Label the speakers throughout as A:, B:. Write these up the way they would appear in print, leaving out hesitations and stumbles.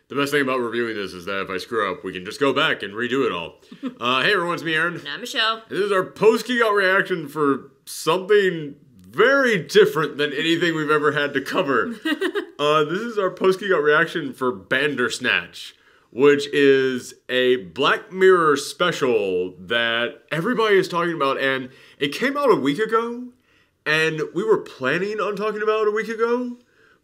A: the best thing about reviewing this is that if I screw up, we can just go back and redo it all. Hey everyone, it's me, Aaron.
B: And I'm Michelle.
A: And this is our post-Geekout reaction for something very different than anything we've ever had to cover. This is our post-Geekout reaction for Bandersnatch, which is a Black Mirror special that everybody is talking about, and it came out a week ago, and we were planning on talking about it a week ago,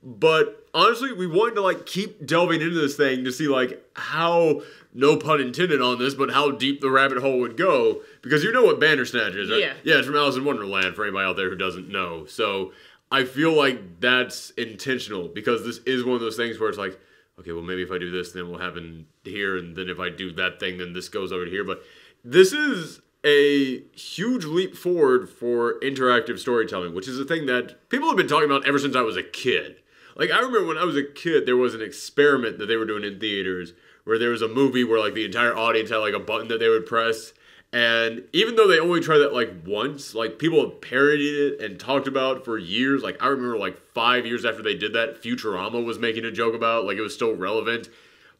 A: but honestly, we wanted to like keep delving into this thing to see like how, no pun intended on this, but how deep the rabbit hole would go, because you know what Bandersnatch is, right?
B: Yeah.
A: Yeah, it's from Alice in Wonderland, for anybody out there who doesn't know. So I feel like that's intentional, because this is one of those things where it's like, okay, well, maybe if I do this, then it will happen here, and then if I do that thing, then this goes over to here. But this is a huge leap forward for interactive storytelling, which is a thing that people have been talking about ever since I was a kid. Like, I remember when I was a kid, there was an experiment that they were doing in theaters where there was a movie where, like, the entire audience had, like, a button that they would press. And even though they only tried that, like, once, like, people have parodied it and talked about it for years. Like, I remember, like, 5 years after they did that, Futurama was making a joke about it. Like, it was still relevant.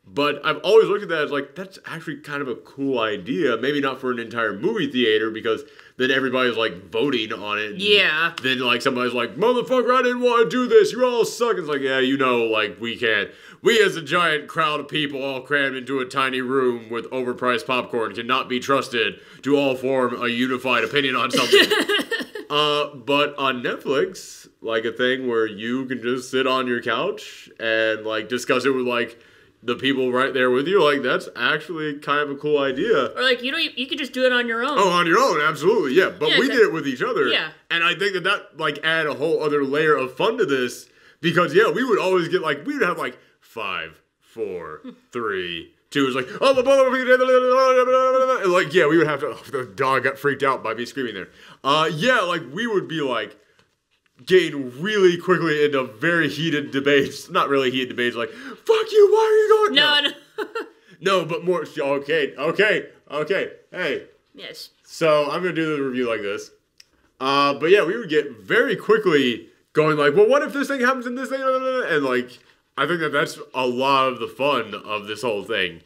A: But I've always looked at that as, like, that's actually kind of a cool idea. Maybe not for an entire movie theater, because then everybody's, like, voting on it.
B: Yeah.
A: Then, like, somebody's like, motherfucker, I didn't want to do this. You all suck. It's like, yeah, you know, like, we can't. We as a giant crowd of people all crammed into a tiny room with overpriced popcorn cannot be trusted to all form a unified opinion on something. But on Netflix, like, a thing where you can just sit on your couch and, like, discuss it with, like, the people right there with you, like, that's actually kind of a cool idea.
B: Or, like, you could just do it on your own.
A: Oh, on your own, absolutely, yeah. But
B: yeah,
A: we did it with each other.
B: Yeah.
A: And I think that, like, add a whole other layer of fun to this. Because, yeah, we would always get, like, we would have, like, 5, 4, 3, 2. It's like, oh, and, like, yeah, we would have to, oh, the dog got freaked out by me screaming there. Yeah, like, we would be, like, getting really quickly into very heated debates. Not really heated debates, like, fuck you, why are you going?
B: No.
A: No, but more, okay, hey.
B: Yes.
A: So, I'm going to do the review like this. But yeah, we would get very quickly going like, well, what if this thing happens in this thing? And like, I think that that's a lot of the fun of this whole thing.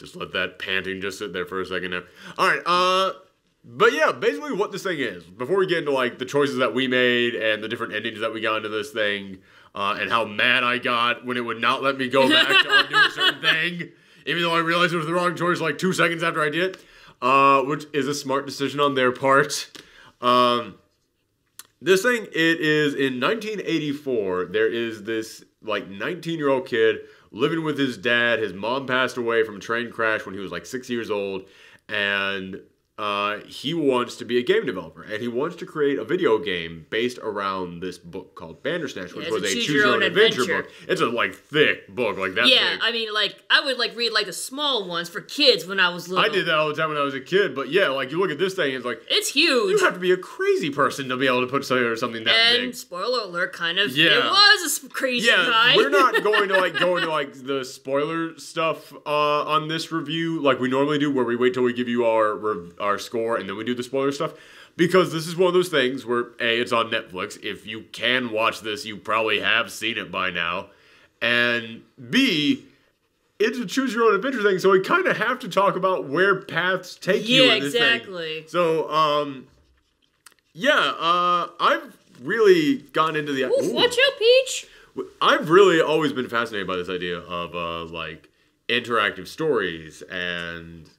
A: Just let that panting just sit there for a second now. Alright, but yeah, basically what this thing is, before we get into like the choices that we made and the different endings that we got into this thing, and how mad I got when it would not let me go back to undo a certain thing, even though I realized it was the wrong choice like 2 seconds after I did it, which is a smart decision on their part. This thing, it is in 1984, there is this like 19-year-old kid living with his dad. His mom passed away from a train crash when he was like 6 years old, and he wants to be a game developer, and he wants to create a video game based around this book called Bandersnatch, which was a choose-your-own-adventure book. It's a, like, thick book, like that
B: Yeah,
A: thick.
B: I mean, like, I would, like, read, like, the small ones for kids when I was little.
A: I did that all the time when I was a kid, but yeah, like, you look at this thing, it's like,
B: it's huge.
A: You have to be a crazy person to be able to put something that big.
B: And, spoiler alert, kind of,
A: yeah.
B: it was a crazy guy.
A: We're not going to, like, go into, like, the spoiler stuff on this review like we normally do, where we wait till we give you our score, and then we do the spoiler stuff, because this is one of those things where A, it's on Netflix. If you can watch this, you probably have seen it by now, and B, it's a choose your own adventure thing, so we kind of have to talk about where paths take you in this
B: exactly.
A: thing. So I've really gotten into the
B: watch out, Peach.
A: I've really always been fascinated by this idea of like interactive stories, and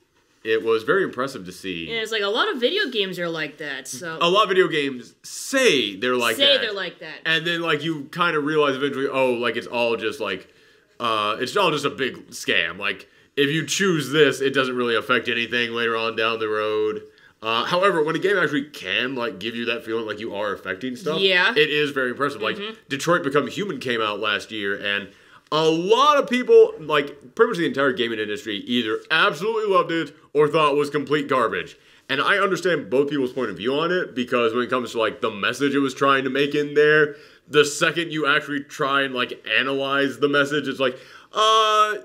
A: it was very impressive to see.
B: Yeah, it's like a lot of video games are like that, so...
A: A lot of video games say they're like that.
B: Say they're like that.
A: And then, like, you kind of realize eventually, oh, like, it's all just, like, it's all just a big scam. Like, if you choose this, it doesn't really affect anything later on down the road. However, when a game actually can, like, give you that feeling like you are affecting stuff,
B: yeah,
A: it is very impressive. Like, Detroit Become Human came out last year, and a lot of people, like, pretty much the entire gaming industry, either absolutely loved it or thought it was complete garbage. And I understand both people's point of view on it, because when it comes to, like, the message it was trying to make in there, the second you actually try and, like, analyze the message, it's like,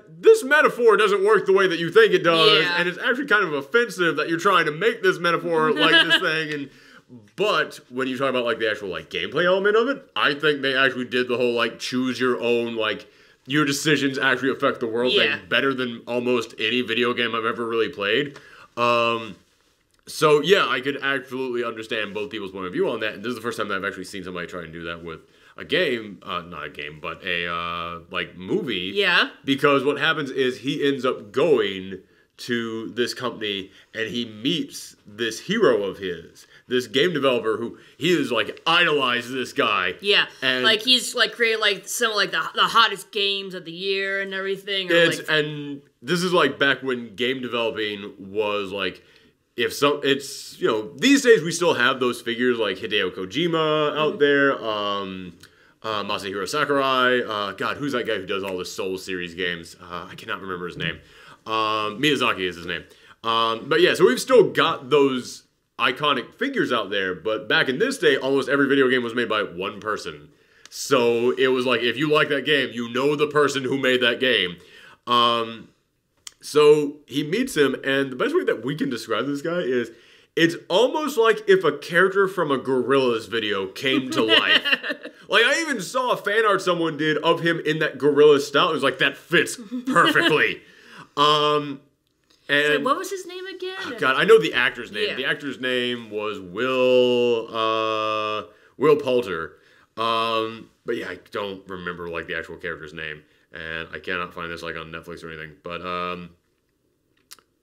A: this metaphor doesn't work the way that you think it does, and it's actually kind of offensive that you're trying to make this metaphor like this thing, and But when you talk about like the actual like gameplay element of it, I think they actually did the whole like choose your own like your decisions actually affect the world thing better than almost any video game I've ever really played. So yeah, I could absolutely understand both people's point of view on that. And this is the first time that I've actually seen somebody try and do that with a game, not a game, but a like movie.
B: Yeah.
A: Because what happens is he ends up going to this company and he meets this hero of his, this game developer who he is like idolized this guy.
B: Yeah.
A: And
B: like he's like created like some like the hottest games of the year and everything. Or
A: and this is like back when game developing was like, it's, you know, these days we still have those figures like Hideo Kojima out there, Masahiro Sakurai, God, who's that guy who does all the Soul series games? I cannot remember his name. Miyazaki is his name. But yeah, so we've still got those iconic figures out there, but back in this day, almost every video game was made by one person. So it was like, if you like that game, you know the person who made that game. So he meets him, and the best way that we can describe this guy is, it's almost like if a character from a Gorillaz video came to life. Like, I even saw a fan art someone did of him in that Gorillaz style. It was like, that fits perfectly. And
B: so what was his name again?
A: Oh God, I know the actor's name.
B: Yeah.
A: The actor's name was Will Poulter. But yeah, I don't remember like the actual character's name. And I cannot find this like on Netflix or anything. But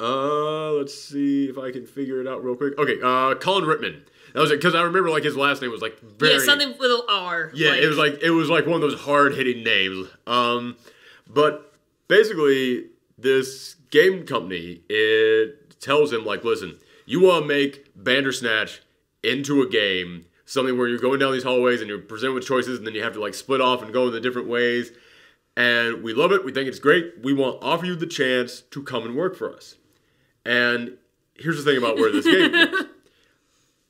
A: let's see if I can figure it out real quick. Okay, Colin Rittman. That was it, because I remember like his last name was like very...
B: Yeah, something with an R.
A: Yeah, like... it was like one of those hard-hitting names. But basically, this game company, it tells him like, listen, you want to make Bandersnatch into a game, something where you're going down these hallways and you're presented with choices, and then you have to like split off and go in the different ways. And we love it. We think it's great. We want to offer you the chance to come and work for us. And here's the thing about where this game is.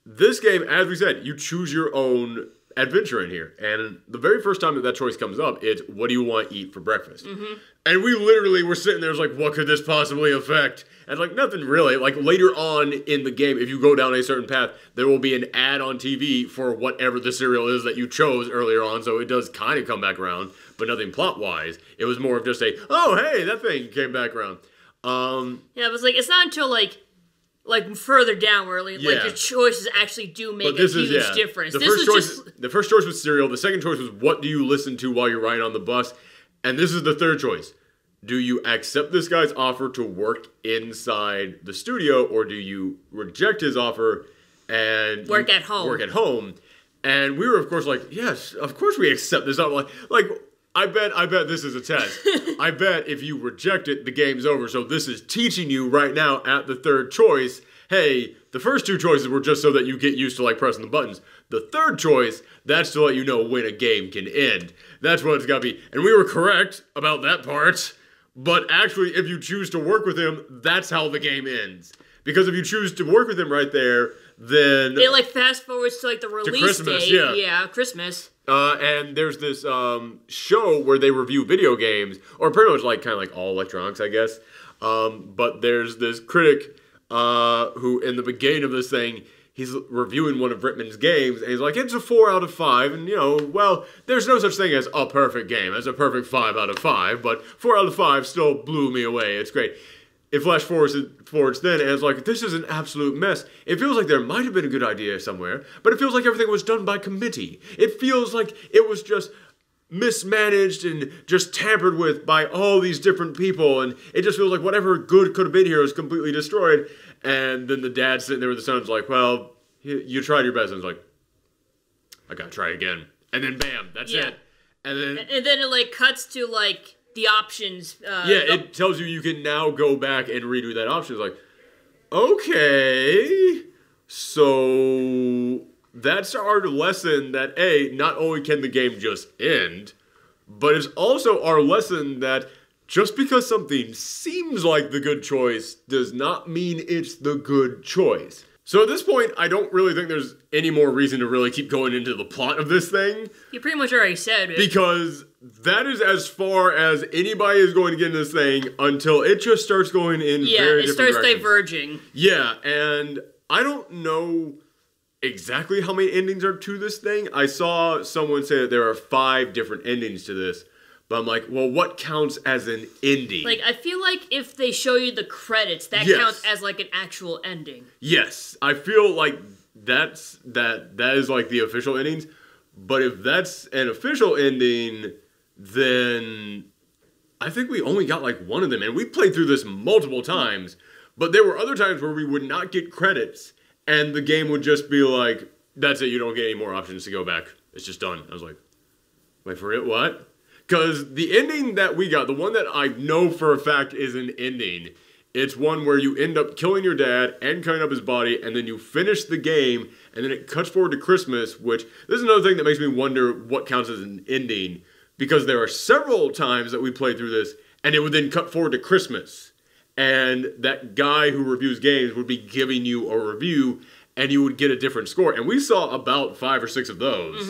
A: This game, as we said, you choose your own adventure in here. And the very first time that choice comes up, it's what do you want to eat for breakfast? Mm-hmm. And we literally were sitting there, like, what could this possibly affect? And like, nothing really. Like, later on in the game, if you go down a certain path, there will be an ad on TV for whatever the cereal is that you chose earlier on. So it does kind of come back around, but nothing plot-wise. It was more of just a, oh, hey, that thing came back around.
B: Yeah, it was like, it's not until like further down where like your choices actually do make a huge difference.
A: The first choice was cereal. The second choice was what do you listen to while you're riding on the bus? And this is the third choice. Do you accept this guy's offer to work inside the studio, or do you reject his offer and
B: work at home?
A: And we were, of course, like, yes, of course we accept this offer. Like I bet this is a test. I bet if you reject it, the game's over. So this is teaching you right now at the third choice, hey, the first two choices were just so that you get used to like pressing the buttons. The third choice, that's to let you know when a game can end. That's what it's got to be. And we were correct about that part. But actually, if you choose to work with him, that's how the game ends. Because if you choose to work with him right there, then...
B: It like fast forwards to like the release
A: Christmas,
B: date. Yeah, Christmas.
A: And there's this show where they review video games, or pretty much like kind of like all electronics, I guess. But there's this critic who, in the beginning of this thing, he's reviewing one of Rittman's games, and he's like, it's a 4 out of 5, and you know, well, there's no such thing as a perfect game. It's a perfect 5 out of 5, but 4 out of 5 still blew me away. It's great. It flash forwards then, and it's like, this is an absolute mess. It feels like there might have been a good idea somewhere, but it feels like everything was done by committee. It feels like it was just mismanaged and just tampered with by all these different people, and it just feels like whatever good could have been here was completely destroyed. And then the dad sitting there with the son's like, well, you tried your best. And it's like, I gotta try again. And then bam, that's it. And then
B: it like cuts to like the options.
A: It tells you can now go back and redo that option. It's like, okay, so that's our lesson that not only can the game just end, but it's also our lesson that just because something seems like the good choice does not mean it's the good choice. So at this point, I don't really think there's any more reason to really keep going into the plot of this thing.
B: You pretty much already said it.
A: Because that is as far as anybody is going to get in this thing until it just starts going in very different directions.
B: Diverging.
A: Yeah, and I don't know exactly how many endings are to this thing. I saw someone say that there are 5 different endings to this. But I'm like, well, what counts as an ending?
B: Like, I feel like if they show you the credits, that counts as, like, an actual ending.
A: Yes. I feel like that is, like, the official endings. But if that's an official ending, then I think we only got, like, one of them. And we played through this multiple times. But there were other times where we would not get credits. And the game would just be like, that's it, you don't get any more options to go back. It's just done. I was like, wait for it, what? Because the ending that we got, the one that I know for a fact is an ending, it's one where you end up killing your dad and cutting up his body, and then you finish the game, and then it cuts forward to Christmas, which, this is another thing that makes me wonder what counts as an ending, because there are several times that we played through this, and it would then cut forward to Christmas, and that guy who reviews games would be giving you a review, and you would get a different score, and we saw about 5 or 6 of those,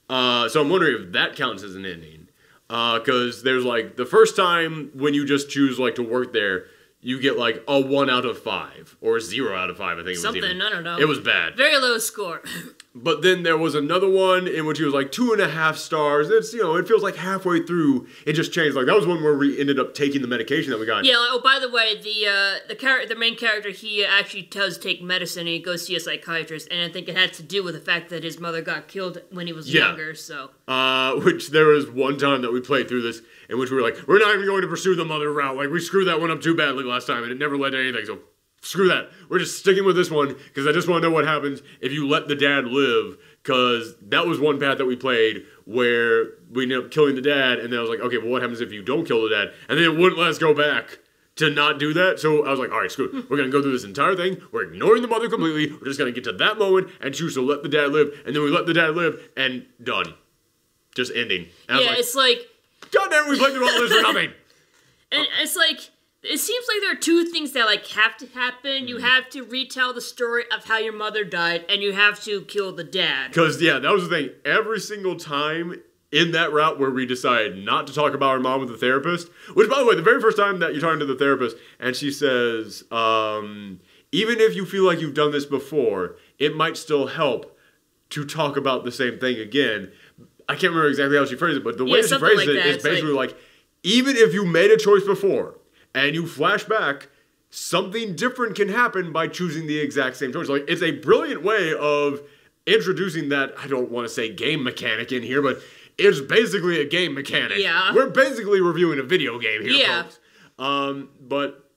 A: so I'm wondering if that counts as an ending. Because there's, like, the first time when you just choose, like, to work there, you get, like, a 1 out of 5. Or a 0 out of 5, I think it was
B: something,
A: even.
B: I don't know.
A: It was bad.
B: Very low score.
A: But then there was another one in which he was like 2.5 stars. It's, it feels like halfway through it just changed. Like that was one where we ended up taking the medication that we got.
B: Yeah. Oh, by the way, the main character, he actually does take medicine and he goes see a psychiatrist, and I think it had to do with the fact that his mother got killed when he was younger. So.
A: Which there was one time that we played through this in which we were like, we're not even going to pursue the mother route. Like we screwed that one up too badly last time, and it never led to anything. So. Screw that. We're just sticking with this one because I just want to know what happens if you let the dad live, because that was one path that we played where we ended up killing the dad, and then I was like, okay, well, what happens if you don't kill the dad? And then it wouldn't let us go back to not do that, so I was like, all right, screw it. We're going to go through this entire thing. We're ignoring the mother completely. We're just going to get to that moment and choose to let the dad live, and then we let the dad live, and done. Just ending. And
B: yeah, it's like...
A: God damn it, we played through all this for nothing!
B: And it's like... It seems like there are 2 things that, like, have to happen. You have to retell the story of how your mother died, and you have to kill the dad.
A: Because, yeah, that was the thing. Every single time in that route where we decided not to talk about our mom with the therapist, which, by the way, the very first time that you're talking to the therapist, and she says, even if you feel like you've done this before, it might still help to talk about the same thing again. I can't remember exactly how she phrased it, but the way that she phrased it is basically like, even if you made a choice before, and you flash back, something different can happen by choosing the exact same choice. Like, it's a brilliant way of introducing that, I don't want to say game mechanic in here, but it's basically a game mechanic.
B: Yeah.
A: We're basically reviewing a video game here, folks. But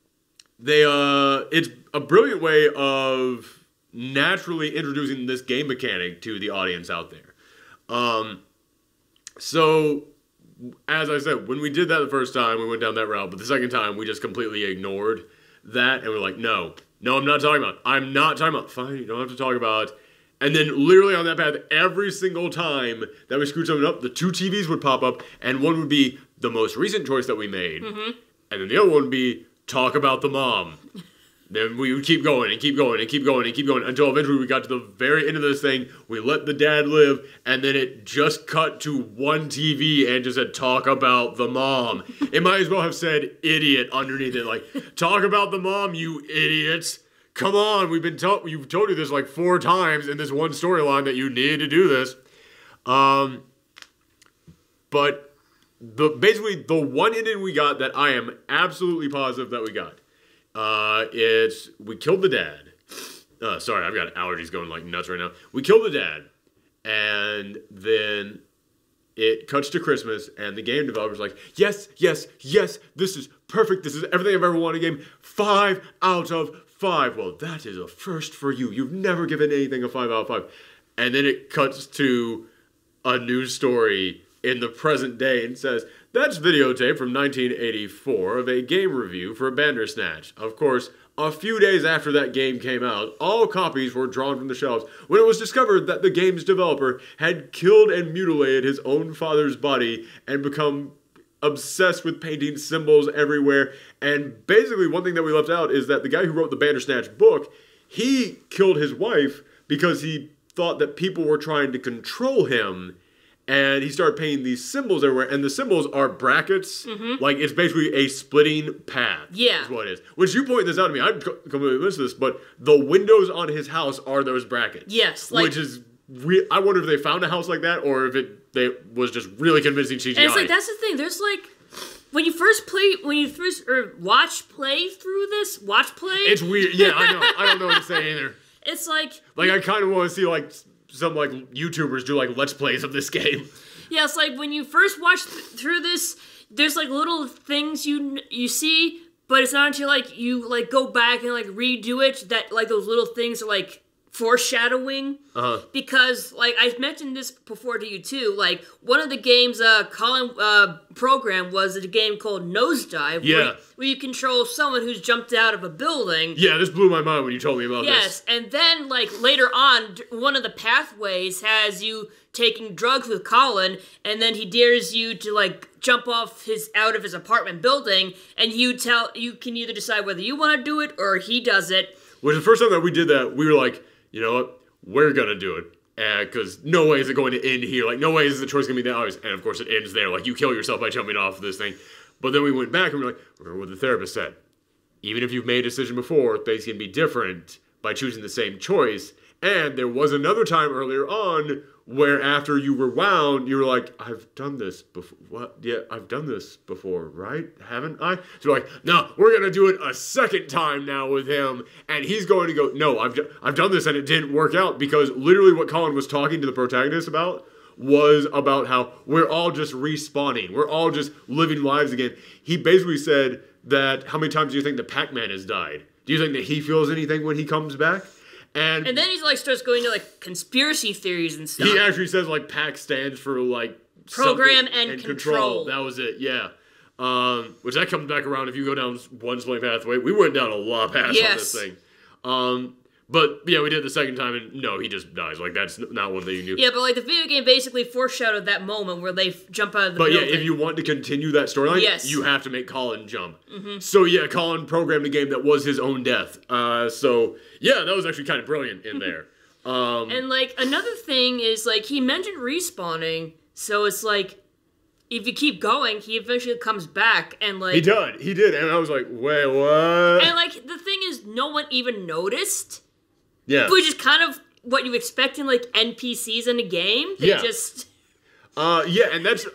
A: it's a brilliant way of naturally introducing this game mechanic to the audience out there. So... As I said, when we did that the first time, we went down that route, but the second time, we just completely ignored that, and we're like, no, I'm not talking about it. I'm not talking about it. Fine, you don't have to talk about it. And then literally on that path, every single time that we screwed something up, the 2 TVs would pop up, and one would be the most recent choice that we made, and then the other one would be talk about the mom. Then we would keep going and keep going and keep going and keep going until eventually we got to the very end of this thing. We let the dad live, and then it just cut to one TV and just said, talk about the mom. It might as well have said idiot underneath it. Like, talk about the mom, you idiots. Come on, you've told you this like 4 times in this one storyline that you need to do this. But basically the one ending we got that I am absolutely positive that we got. We killed the dad. Sorry, I've got allergies going like nuts right now. We killed the dad, and then it cuts to Christmas, and the game developer's like, yes, this is perfect. This is everything I've ever wanted in a game. 5 out of 5. Well, that is a first for you. You've never given anything a 5 out of 5. And then it cuts to a news story in the present day and says, that's videotape from 1984 of a game review for Bandersnatch. Of course, a few days after that game came out, all copies were drawn from the shelves when it was discovered that the game's developer had killed and mutilated his own father's body and become obsessed with painting symbols everywhere. And basically, one thing that we left out is that the guy who wrote the Bandersnatch book, he killed his wife because he thought that people were trying to control him. And he started painting these symbols everywhere, and the symbols are brackets. Like, it's basically a splitting path.
B: Yeah.
A: Is what it is. Which you pointed this out to me. I completely missed this, but the windows on his house are those brackets.
B: Yes.
A: Like, which is... I wonder if they found a house like that, or if they was just really convincing CGI.
B: And it's like, that's the thing. There's like... When you first watch play through this,
A: it's weird. Yeah, I know. I don't know what to say either.
B: It's like
A: I kind of want to see like some like YouTubers do like let's plays of this game.
B: Yeah, it's like when you first watch through this, there's like little things you see, but it's not until like you like go back and like redo it that like those little things are like foreshadowing. Because like I mentioned this before to you too, like one of the games Colin programmed was a game called Nosedive, where you control someone who's jumped out of a building.
A: Yeah, this blew my mind when you told me about this.
B: Yes, and then like later on, one of the pathways has you taking drugs with Colin, and then he dares you to like jump out of his apartment building, and you can either decide whether you want to do it or he does it.
A: Which the first time that we did that, we were like, you know what? We're gonna do it. Because no way is it going to end here. Like, no way is the choice gonna be that obvious. And of course it ends there. Like, you kill yourself by jumping off of this thing. But then we went back and we were like, remember what the therapist said. Even if you've made a decision before, things can be different by choosing the same choice. And there was another time earlier on where after you rewound, you were like, I've done this before. What? Yeah, I've done this before, right? Haven't I? So we're like, no, we're going to do it a second time now with him. And he's going to go, no, I've done this and it didn't work out. Because literally what Colin was talking to the protagonist about was about how we're all just respawning. We're all just living lives again. He basically said that, how many times do you think the Pacman has died? Do you think that he feels anything when he comes back? And
B: then he like starts going to like conspiracy theories and stuff.
A: He actually says like PAC stands for like
B: program and control.
A: That was it, yeah. Which that comes back around if you go down one slave pathway. We went down a lot of paths on this thing. But yeah, we did it the second time, and no, he just dies. Like, that's not one that you knew.
B: Yeah, but like the video game basically foreshadowed that moment where they jump out of the building.
A: But yeah, if you want to continue that storyline, you have to make Colin jump. So yeah, Colin programmed a game that was his own death. So yeah, that was actually kind of brilliant in there.
B: And like another thing is like he mentioned respawning, so it's like if you keep going, he eventually comes back and like
A: he did, and I was like, wait, what?
B: And like the thing is, no one even noticed.
A: Yeah.
B: Which is kind of what you expect in, like, NPCs in a game. They just...
A: Yeah, and that's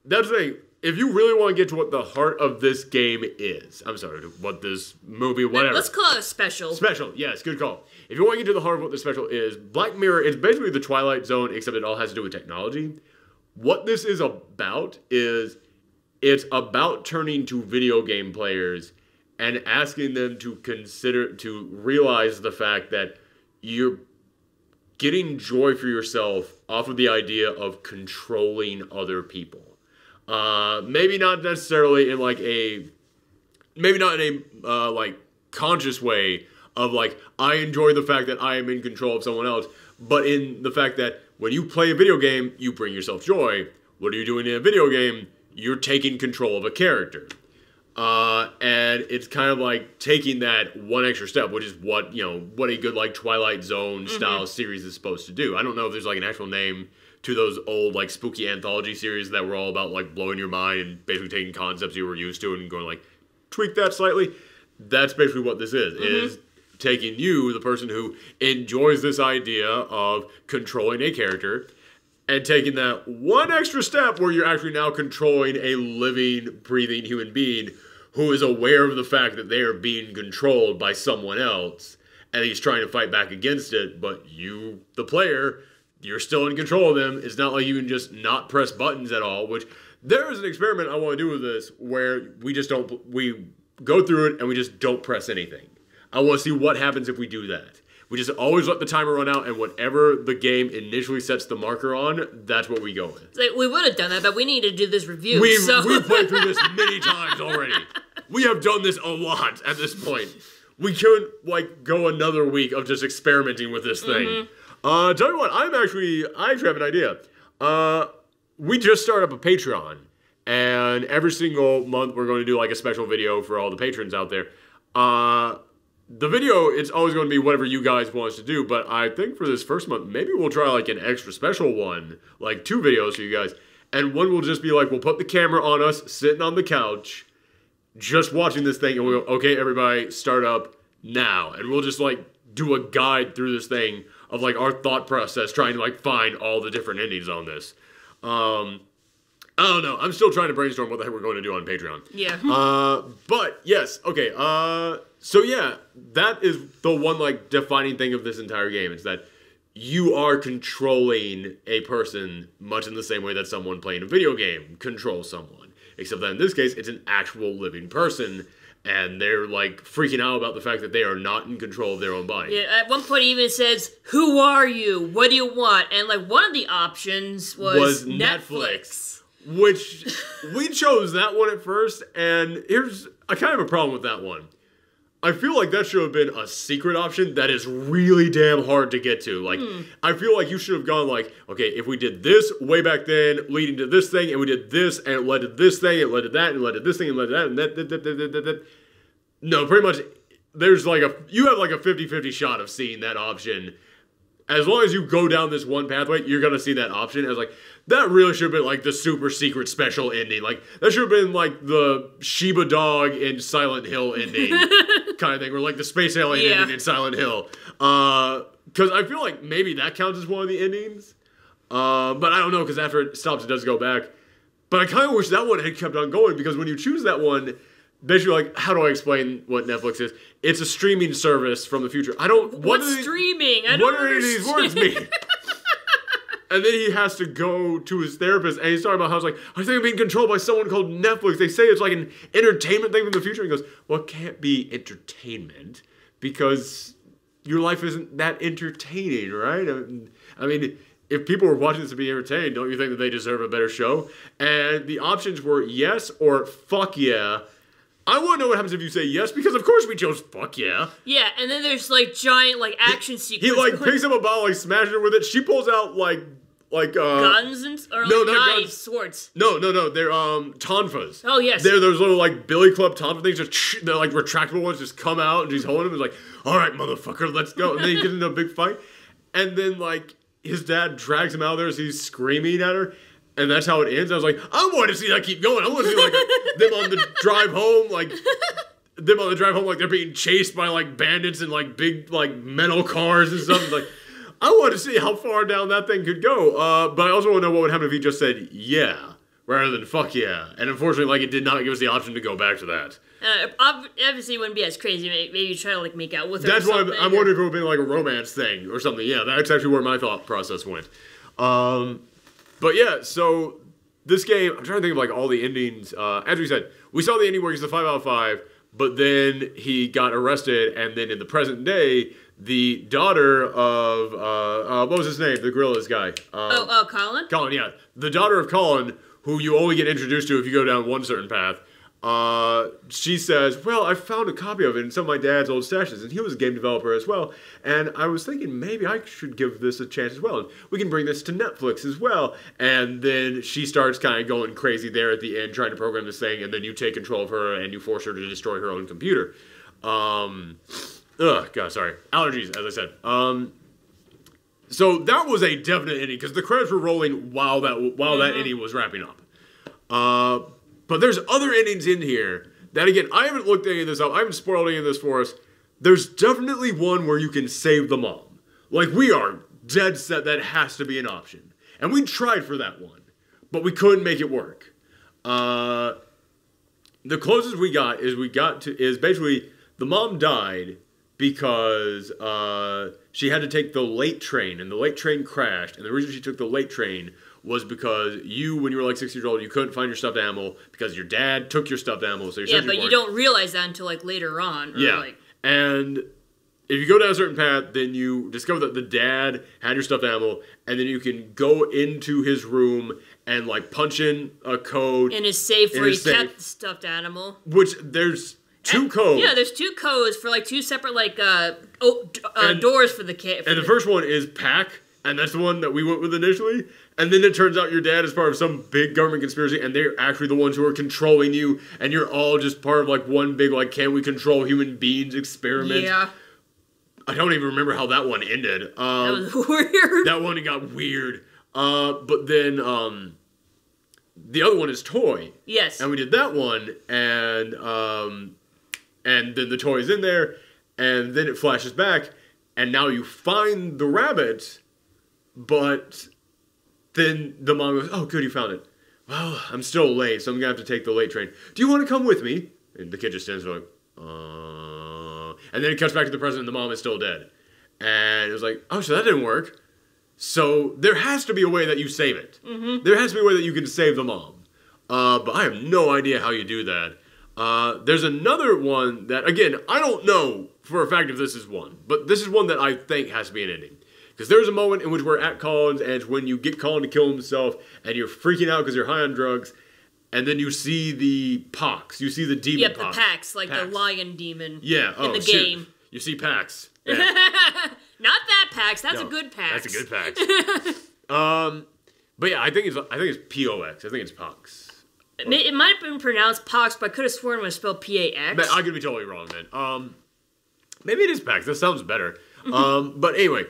A: the thing. If you really want to get to what the heart of this game is... I'm sorry, what this movie, whatever.
B: Let's call it a special.
A: Special, yes, good call. If you want to get to the heart of what the special is, Black Mirror is basically the Twilight Zone, except it all has to do with technology. What this is about is... It's about turning to video game players... and asking them to realize the fact that you're getting joy for yourself off of the idea of controlling other people. Maybe not necessarily in like like conscious way of like, I enjoy the fact that I am in control of someone else, but in the fact that when you play a video game, you bring yourself joy. What are you doing in a video game? You're taking control of a character. And it's kind of like taking that one extra step, which is what a good like Twilight Zone style series is supposed to do. I don't know if there's like an actual name to those old like spooky anthology series that were all about like blowing your mind and basically taking concepts you were used to and going like, tweak that slightly. That's basically what this is taking you, the person who enjoys this idea of controlling a character, and taking that one extra step where you're actually now controlling a living, breathing human being who is aware of the fact that they are being controlled by someone else, and he's trying to fight back against it, but you, the player, you're still in control of them. It's not like you can just not press buttons at all, which there is an experiment I want to do with this where we go through it and we just don't press anything. I want to see what happens if we do that. We just always let the timer run out, and whatever the game initially sets the marker on, that's what we go with.
B: It's like, we would have done that, but we need to do this review.
A: We've played through this many times already. We have done this a lot at this point. We couldn't, like, go another week of just experimenting with this thing. Tell you what, I actually have an idea. We just started up a Patreon, and every single month we're going to do, like, a special video for all the patrons out there. the video, it's always going to be whatever you guys want us to do, but I think for this first month, maybe we'll try like an extra special one, like 2 videos for you guys, and one will just be like, we'll put the camera on us, sitting on the couch, just watching this thing, and we'll go, okay, everybody, start up now, and we'll just like do a guide through this thing of like our thought process, trying to like find all the different endings on this. I don't know. I'm still trying to brainstorm what the heck we're going to do on Patreon.
B: Yeah.
A: But yes, okay. So yeah, that is the one like defining thing of this entire game. It's that you are controlling a person much in the same way that someone playing a video game controls someone. Except that in this case, it's an actual living person, and they're like freaking out about the fact that they are not in control of their own body.
B: Yeah, at one point he even says, "Who are you? What do you want?" And like one of the options was Netflix.
A: Which, we chose that one at first, and I kind of have a problem with that one. I feel like that should have been a secret option that is really damn hard to get to. Like, I feel like you should have gone like, okay, if we did this way back then, leading to this thing, and we did this, and it led to this thing, it led to that, and it led to this thing, and led to that, and that. No, pretty much, you have like a 50-50 shot of seeing that option. As long as you go down this one pathway, you're going to see that option. I was like, that really should have been like the super secret special ending. Like, that should have been like the Shiba dog in Silent Hill ending kind of thing. Or like the space alien ending in Silent Hill. Because I feel like maybe that counts as one of the endings. But I don't know, because after it stops, it does go back. But I kind of wish that one had kept on going, because when you choose that one, basically, like, how do I explain what Netflix is? It's a streaming service from the future.
B: What's streaming? I don't understand.
A: What do any of these words mean? And then he has to go to his therapist, and he's talking about how it's like, I think I'm being controlled by someone called Netflix. They say it's like an entertainment thing from the future. And he goes, well, it can't be entertainment, because your life isn't that entertaining, right? I mean, if people were watching this to be entertained, don't you think that they deserve a better show? And the options were yes or fuck yeah. I want to know what happens if you say yes, because of course we chose fuck yeah.
B: Yeah, and then there's like giant like action sequence.
A: He like picks up a bottle, like smashes it with it. She pulls out like
B: guns or like knives, swords.
A: No, they're tonfas.
B: Oh yes.
A: They're those little like billy club tonfa things. They're like retractable ones. Just come out, and she's holding them. It's like, all right, motherfucker, let's go. And then he gets into a big fight, and then like his dad drags him out there as he's screaming at her. And that's how it ends. I was like, I want to see that keep going. I want to see like them on the drive home, like they're being chased by like bandits and like big like metal cars and stuff. It's like, I want to see how far down that thing could go. But I also want to know what would happen if he just said yeah rather than fuck yeah. And unfortunately, like, it did not give us the option to go back to that.
B: Obviously, it wouldn't be as crazy. Maybe you try to like make out with her.
A: That's why I'm wondering if it would have been like a romance thing or something. Yeah, that's actually where my thought process went. But yeah, so this game, I'm trying to think of like all the endings. As we said, we saw the ending where he's a 5 out of 5, but then he got arrested, and then in the present day, the daughter of, what was his name? The Gorillaz guy.
B: Colin?
A: Colin, yeah. The daughter of Colin, who you only get introduced to if you go down one certain path, she says, well, I found a copy of it in some of my dad's old stashes, and he was a game developer as well, and I was thinking maybe I should give this a chance as well, and we can bring this to Netflix as well. And then she starts kind of going crazy there at the end, trying to program this thing, and then you take control of her and you force her to destroy her own computer. Sorry. Allergies, as I said. So that was a definite ending, because the credits were rolling while that ending was wrapping up. But there's other endings in here that, again, I haven't looked any of this up. I haven't spoiled any of this for us. There's definitely one where you can save the mom. Like, we are dead set that has to be an option. And we tried for that one, but we couldn't make it work. The closest we got is basically the mom died because she had to take the late train, and the late train crashed. And the reason she took the late train was because when you were like 6 years old, you couldn't find your stuffed animal because your dad took your stuffed animal. So
B: you don't realize that until like later on.
A: And if you go down a certain path, then you discover that the dad had your stuffed animal, and then you can go into his room and like punch in a code
B: in his safe where he kept the stuffed animal.
A: Which there's two codes.
B: Yeah, there's two codes for like two separate like doors for the kid.
A: And the first one is pack. and that's the one that we went with initially. And then it turns out your dad is part of some big government conspiracy, and they're actually the ones who are controlling you, and you're all just part of like one big like can we control human beings experiment.
B: Yeah.
A: I don't even remember how that one ended.
B: That was weird.
A: That one got weird. But then the other one is Toy.
B: Yes.
A: And we did that one, and then the toy is in there, and then it flashes back, and now you find the rabbit, but then the mom goes, oh, good, you found it. Well, I'm still late, so I'm going to have to take the late train. Do you want to come with me? And the kid just stands there like, And then it cuts back to the president, and the mom is still dead. And it was like, oh, so that didn't work. So there has to be a way that you save it. Mm-hmm. There has to be a way that you can save the mom. But I have no idea how you do that. There's another one that, again, I don't know for a fact if this is one, but this is one that I think has to be an ending. Because there's a moment in which we're at Collins, and it's when you get Colin to kill himself, and you're freaking out because you're high on drugs, and then you see the Pox. You see the demon
B: Yep,
A: Pox.
B: the Pax, like the lion demon in the
A: shoot.
B: game.
A: You see Pax. Yeah.
B: Not that Pax. That's
A: No,
B: a good Pax.
A: That's a good Pax. But yeah, I think it's P-O-X. I think it's Pox.
B: It might have been pronounced Pox, but I could have sworn it was spelled P-A-X.
A: I could be totally wrong, man. Maybe it is Pax. That sounds better. But anyway,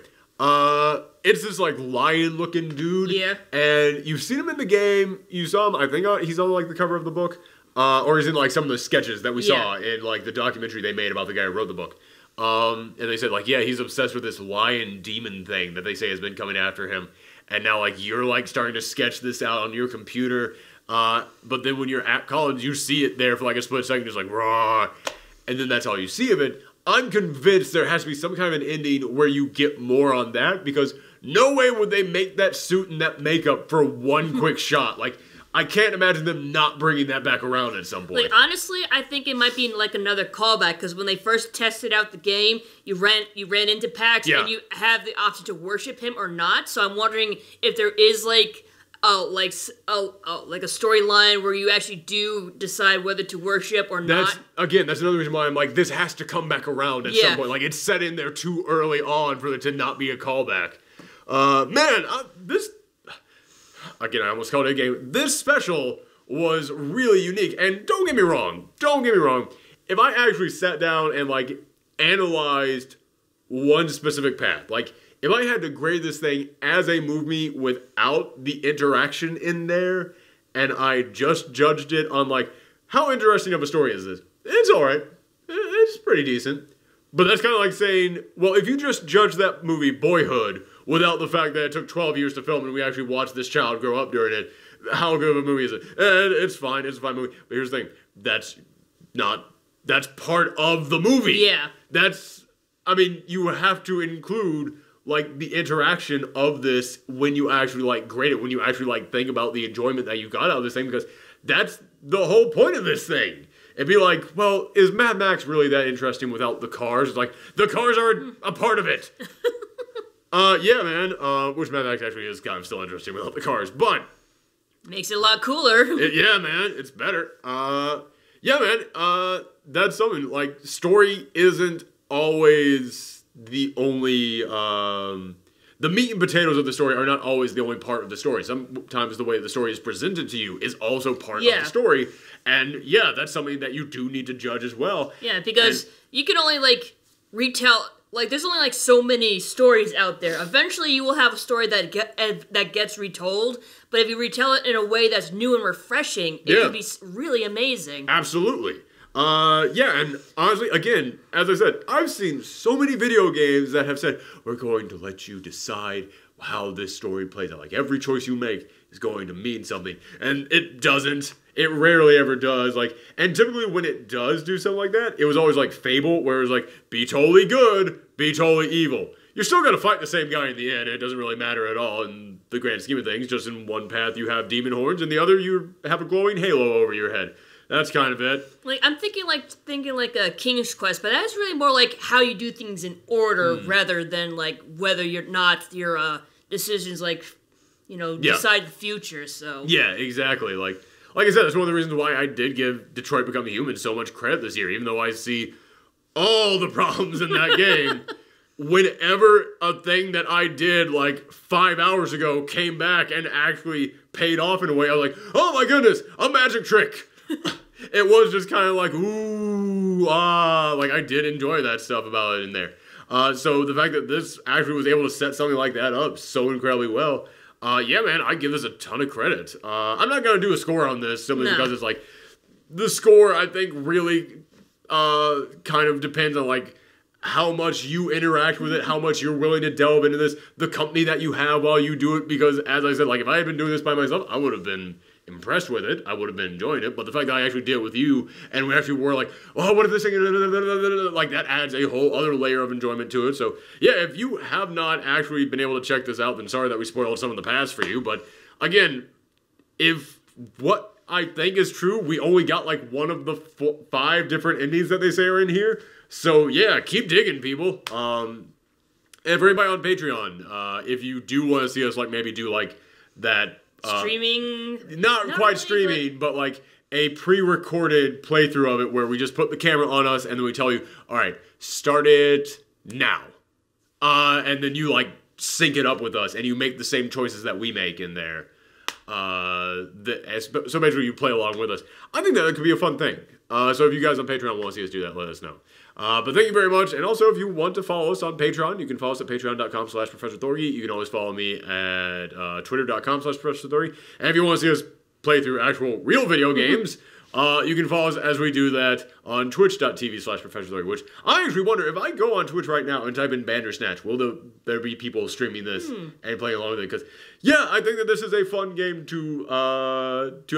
A: it's this like lion-looking dude.
B: Yeah.
A: And you've seen him in the game. You saw him. I think he's on like the cover of the book, or he's in like some of the sketches that we saw in like the documentary they made about the guy who wrote the book. And they said like, yeah, he's obsessed with this lion demon thing that they say has been coming after him. And now like you're like starting to sketch this out on your computer. But then when you're at Collins, you see it there for like a split second, just like raw, and then that's all you see of it. I'm convinced there has to be some kind of an ending where you get more on that, because no way would they make that suit and that makeup for one quick shot. Like, I can't imagine them not bringing that back around at some point.
B: Like, honestly, I think it might be like another callback, because when they first tested out the game, you ran into Pax, and you have the option to worship him or not. So I'm wondering if there is like a storyline where you actually do decide whether to worship or not.
A: That's another reason why I'm like, this has to come back around at some point. Like, it's set in there too early on for it to not be a callback. Again, I almost called it a game. This special was really unique. And don't get me wrong. If I actually sat down and, like, analyzed one specific path, like, if I had to grade this thing as a movie without the interaction in there, and I just judged it on, like, how interesting of a story is this? It's alright. It's pretty decent. But that's kind of like saying, well, if you just judge that movie, Boyhood, without the fact that it took 12 years to film and we actually watched this child grow up during it, how good of a movie is it? It's fine. It's a fine movie. But here's the thing. That's part of the movie.
B: Yeah.
A: You have to include, like, the interaction of this when you actually, like, grade it, when you actually, like, think about the enjoyment that you got out of this thing, because that's the whole point of this thing. It'd be like, well, is Mad Max really that interesting without the cars? It's like, the cars are a part of it. Yeah, man. Which Mad Max actually is kind of still interesting without the cars, but...
B: Makes it a lot cooler.
A: Yeah, man. It's better. Yeah, man. That's something. Like, story isn't always the only... the meat and potatoes of the story are not always the only part of the story. Sometimes the way the story is presented to you is also part of the story. And, yeah, that's something that you do need to judge as well.
B: Yeah, because you can only, like, retell... Like, there's only, like, so many stories out there. Eventually, you will have a story that gets retold, but if you retell it in a way that's new and refreshing, it can be really amazing.
A: Absolutely. Yeah, and honestly, again, as I said, I've seen so many video games that have said, we're going to let you decide how this story plays out. Like, every choice you make is going to mean something. And it doesn't. It rarely ever does. Like, and typically when it does do something like that, it was always like Fable, where it was like, be totally good, be totally evil. You're still going to fight the same guy in the end. It doesn't really matter at all in the grand scheme of things. Just in one path you have demon horns, and the other you have a glowing halo over your head. That's kind of it.
B: Like, I'm thinking like a King's Quest, but that's really more like how you do things in order rather than like whether your decisions like, decide the future. So
A: yeah, exactly. Like I said, that's one of the reasons why I did give Detroit Become Human so much credit this year, even though I see all the problems in that game. whenever a thing that I did like 5 hours ago came back and actually paid off in a way, I was like, oh my goodness, a magic trick. It was just kind of like, ooh, like I did enjoy that stuff about it in there. So the fact that this actually was able to set something like that up so incredibly well, yeah, man, I give this a ton of credit. I'm not going to do a score on this simply because it's like, the score, I think, really kind of depends on like how much you interact with it, how much you're willing to delve into this, the company that you have while you do it, because as I said, like if I had been doing this by myself, I would have been impressed with it. I would have been enjoying it. But the fact that I actually did it with you, and we actually were like, oh, what if this thing, like that adds a whole other layer of enjoyment to it. So yeah, if you have not actually been able to check this out, then sorry that we spoiled some of the past for you. But again, if what I think is true, we only got like one of the 5 different endings that they say are in here. So yeah, keep digging, people. And for anybody on Patreon, if you do want to see us like maybe do like that
B: streaming,
A: not quite really, streaming, but like a pre-recorded playthrough of it where we just put the camera on us and then we tell you, all right, start it now, and then you like sync it up with us and you make the same choices that we make in there. So basically you play along with us. I think that could be a fun thing. So if you guys on Patreon want to see us do that, let us know. But thank you very much. And also, if you want to follow us on Patreon, you can follow us at patreon.com/ProfessorThorgy. You can always follow me at twitter.com/ProfessorThorgy. And if you want to see us play through actual real video games, you can follow us as we do that on twitch.tv/ProfessorThorgy, which I actually wonder, if I go on Twitch right now and type in Bandersnatch, will there be people streaming this and playing along with it? Because, yeah, I think that this is a fun game to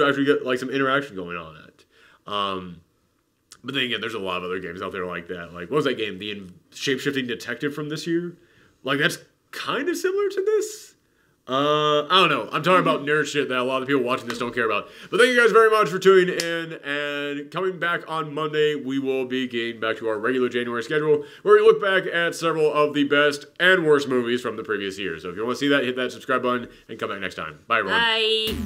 A: actually get like some interaction going on at. But then again, there's a lot of other games out there like that. Like, what was that game? The Shape-Shifting Detective from this year? Like, that's kind of similar to this? I don't know. I'm talking about nerd shit that a lot of the people watching this don't care about. But thank you guys very much for tuning in. And coming back on Monday, we will be getting back to our regular January schedule, where we look back at several of the best and worst movies from the previous year. So if you want to see that, hit that subscribe button and come back next time. Bye, everyone.
B: Bye.